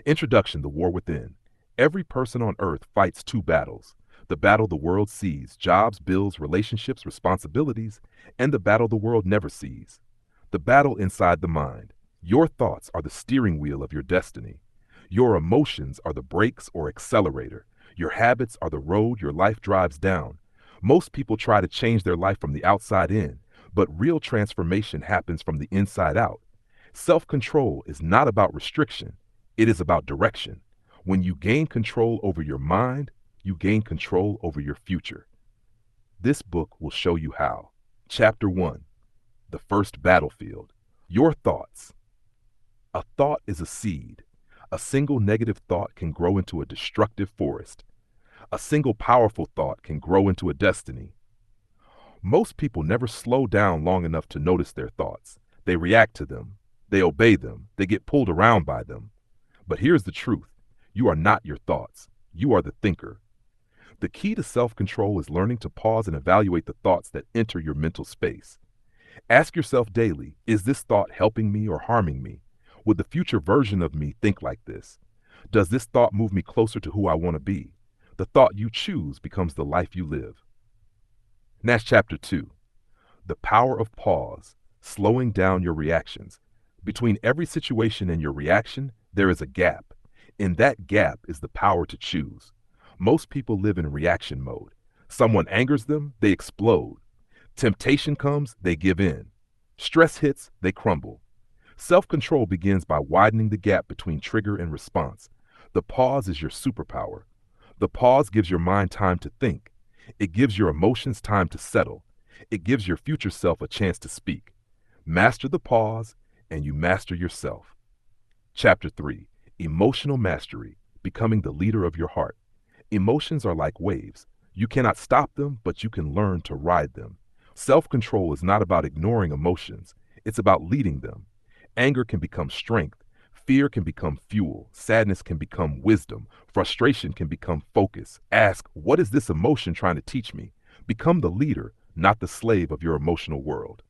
Introduction: The War Within. Every person on earth fights two battles: the battle the world sees, jobs, bills, relationships, responsibilities, and the battle the world never sees, the battle inside the mind. Your thoughts are the steering wheel of your destiny. Your emotions are the brakes or accelerator. Your habits are the road your life drives down. Most people try to change their life from the outside in, but real transformation happens from the inside out. Self-control is not about restriction, it is about direction. When you gain control over your mind, you gain control over your future. This book will show you how. Chapter 1: The First Battlefield. Your thoughts. A thought is a seed. A single negative thought can grow into a destructive forest. A single powerful thought can grow into a destiny. Most people never slow down long enough to notice their thoughts. They react to them. They obey them. They get pulled around by them. But here's the truth. You are not your thoughts. You are the thinker. The key to self-control is learning to pause and evaluate the thoughts that enter your mental space. Ask yourself daily, is this thought helping me or harming me? Would the future version of me think like this? Does this thought move me closer to who I want to be? The thought you choose becomes the life you live. And that's Chapter 2. The Power of Pause, slowing down your reactions. Between every situation and your reaction, there is a gap. In that gap is the power to choose. Most people live in reaction mode. Someone angers them, they explode. Temptation comes, they give in. Stress hits, they crumble. Self-control begins by widening the gap between trigger and response. The pause is your superpower. The pause gives your mind time to think. It gives your emotions time to settle. It gives your future self a chance to speak. Master the pause, and you master yourself. Chapter 3: Emotional Mastery, becoming the leader of your heart. Emotions are like waves. You cannot stop them, but you can learn to ride them. Self-control is not about ignoring emotions. It's about leading them. Anger can become strength. Fear can become fuel. Sadness can become wisdom. Frustration can become focus. Ask, what is this emotion trying to teach me? Become the leader, not the slave of your emotional world.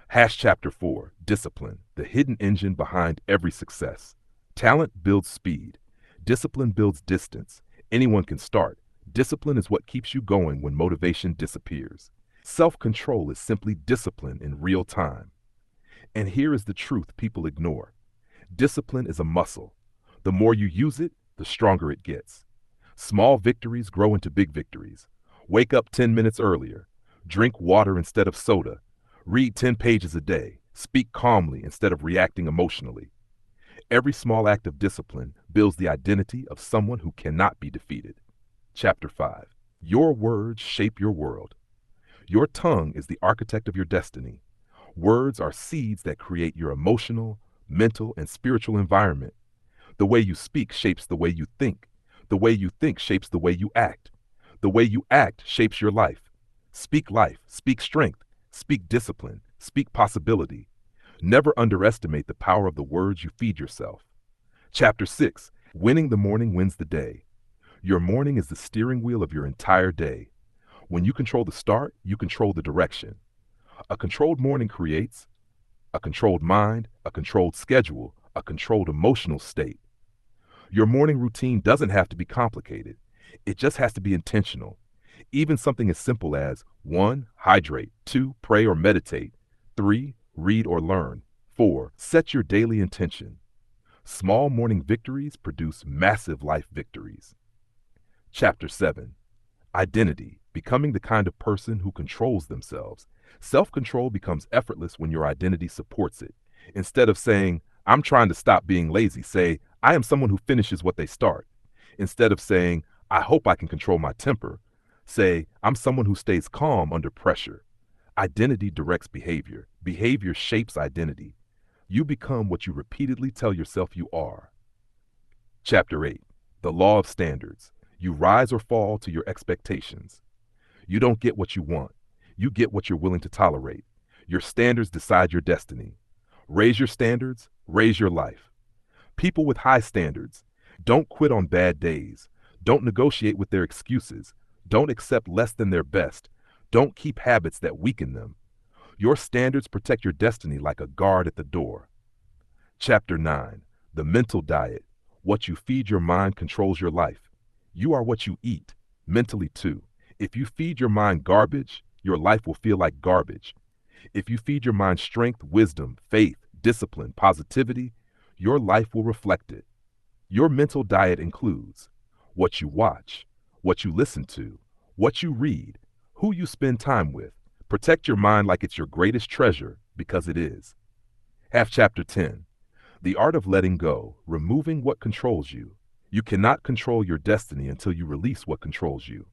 Chapter 4: Discipline, the hidden engine behind every success. Talent builds speed. Discipline builds distance. Anyone can start. Discipline is what keeps you going when motivation disappears. Self-control is simply discipline in real time. And here is the truth people ignore. Discipline is a muscle. The more you use it, the stronger it gets. Small victories grow into big victories. Wake up 10 minutes earlier. Drink water instead of soda. Read 10 pages a day. Speak calmly instead of reacting emotionally. Every small act of discipline builds the identity of someone who cannot be defeated. Chapter 5: Your words shape your world. Your tongue is the architect of your destiny. Words are seeds that create your emotional, mental, and spiritual environment. The way you speak shapes the way you think. The way you think shapes the way you act. The way you act shapes your life. Speak life, speak strength, speak discipline, speak possibility. Never underestimate the power of the words you feed yourself. Chapter 6: Winning the morning wins the day. Your morning is the steering wheel of your entire day. When you control the start, you control the direction. A controlled morning creates a controlled mind, a controlled schedule, a controlled emotional state. Your morning routine doesn't have to be complicated. It just has to be intentional. Even something as simple as 1. Hydrate. 2. Pray or meditate. 3. Read or learn. 4. Set your daily intention. Small morning victories produce massive life victories. Chapter 7: Identity, becoming the kind of person who controls themselves. Self-control becomes effortless when your identity supports it. Instead of saying, I'm trying to stop being lazy, say, I am someone who finishes what they start. Instead of saying, I hope I can control my temper, say, I'm someone who stays calm under pressure. Identity directs behavior. Behavior shapes identity. You become what you repeatedly tell yourself you are. Chapter 8: The Law of Standards. You rise or fall to your expectations. You don't get what you want. You get what you're willing to tolerate. Your standards decide your destiny. Raise your standards, raise your life. People with high standards don't quit on bad days. Don't negotiate with their excuses. Don't accept less than their best. Don't keep habits that weaken them. Your standards protect your destiny like a guard at the door. Chapter 9: The Mental Diet. What you feed your mind controls your life. You are what you eat, mentally too. If you feed your mind garbage, your life will feel like garbage. If you feed your mind strength, wisdom, faith, discipline, positivity, your life will reflect it. Your mental diet includes what you watch, what you listen to, what you read, who you spend time with. Protect your mind like it's your greatest treasure, because it is. Have Chapter 10. The Art of Letting Go, Removing What Controls You. You cannot control your destiny until you release what controls you.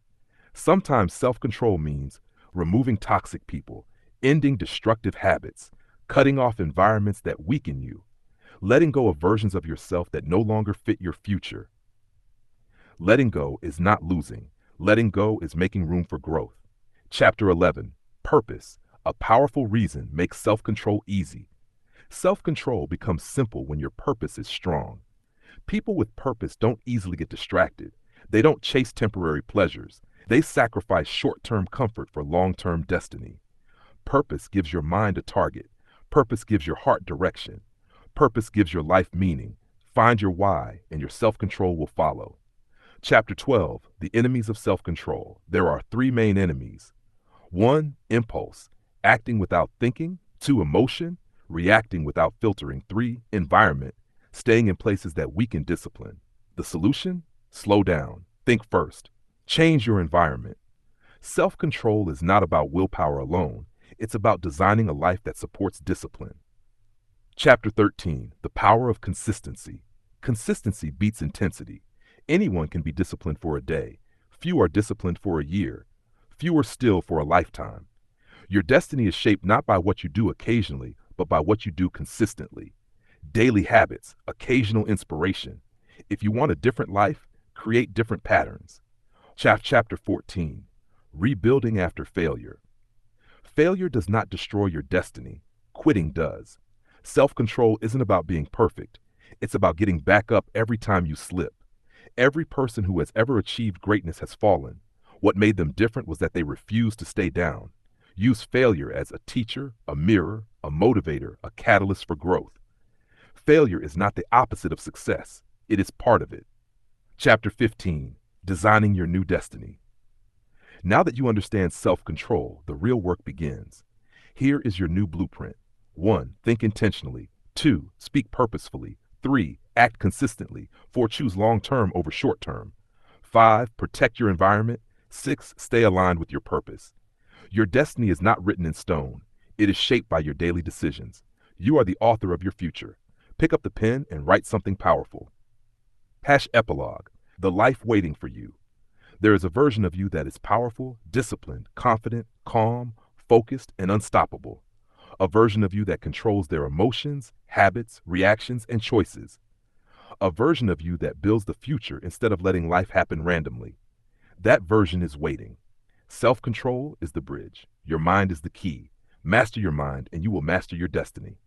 Sometimes self-control means removing toxic people, ending destructive habits, cutting off environments that weaken you, letting go of versions of yourself that no longer fit your future. Letting go is not losing. Letting go is making room for growth. Chapter 11. Purpose. A powerful reason makes self-control easy. Self-control becomes simple when your purpose is strong. People with purpose don't easily get distracted. They don't chase temporary pleasures. They sacrifice short-term comfort for long-term destiny. Purpose gives your mind a target. Purpose gives your heart direction. Purpose gives your life meaning. Find your why, and your self-control will follow. Chapter 12. The Enemies of Self-Control. There are three main enemies. 1. Impulse, acting without thinking. 2. Emotion, reacting without filtering. 3. Environment, staying in places that weaken discipline. The solution? Slow down. Think first. Change your environment. Self-control is not about willpower alone. It's about designing a life that supports discipline. Chapter 13. The Power of Consistency. Consistency beats intensity. Anyone can be disciplined for a day. Few are disciplined for a year. Fewer still for a lifetime. Your destiny is shaped not by what you do occasionally, but by what you do consistently. Daily habits, occasional inspiration. If you want a different life, create different patterns. Chapter 14. Rebuilding after failure. Failure does not destroy your destiny. Quitting does. Self-control isn't about being perfect. It's about getting back up every time you slip. Every person who has ever achieved greatness has fallen. What made them different was that they refused to stay down. Use failure as a teacher, a mirror, a motivator, a catalyst for growth. Failure is not the opposite of success. It is part of it. Chapter 15. Designing your new destiny. Now that you understand self-control, the real work begins. Here is your new blueprint. 1. Think intentionally. 2. Speak purposefully. 3. Act consistently. 4. Choose long-term over short-term. 5. Protect your environment. 6. Stay aligned with your purpose. Your destiny is not written in stone. It is shaped by your daily decisions. You are the author of your future. Pick up the pen and write something powerful. Epilogue. The life waiting for you. There is a version of you that is powerful, disciplined, confident, calm, focused, and unstoppable. A version of you that controls their emotions, habits, reactions, and choices. A version of you that builds the future instead of letting life happen randomly. That version is waiting. Self-control is the bridge. Your mind is the key. Master your mind and you will master your destiny.